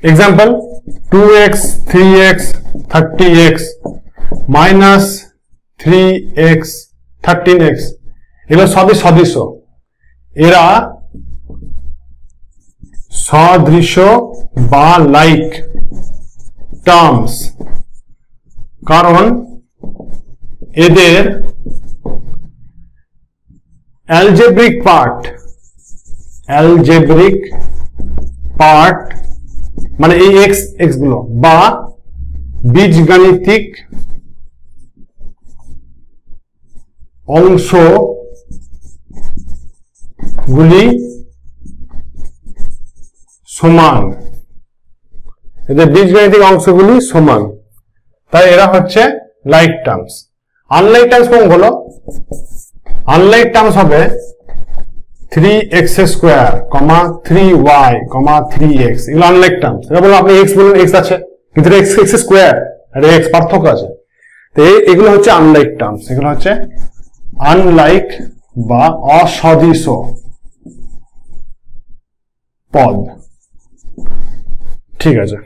Example 2x 3x 30x minus 3x 13x এগুলো সবই সদৃশ, এরা সদৃশ বা লাইক টার্মস, কারণ এদের অ্যালজেব্রিক পার্ট মানে এই এক্স গুলো বা বীজগাণিতিক অংশগুলি সমান, এদের বীজগাণিতিক অংশগুলি সমান, তাই এরা হচ্ছে লাইক টার্মস। আনলাইক টার্মস কোন হলো? আনলাইক টার্মস হবে 3x স্কোয়ার, 3y, 3x, এগুলো আনলাইক টার্মস। এটা বলুন আপনি x বলুন, x আছে কিন্তু x স্কোয়ার আর x পার্থক্য আছে, তো এগুলো হচ্ছে আনলাইক টার্মস। এগুলো হচ্ছে আনলাইক বা অসদৃশ পদ। ঠিক আছে।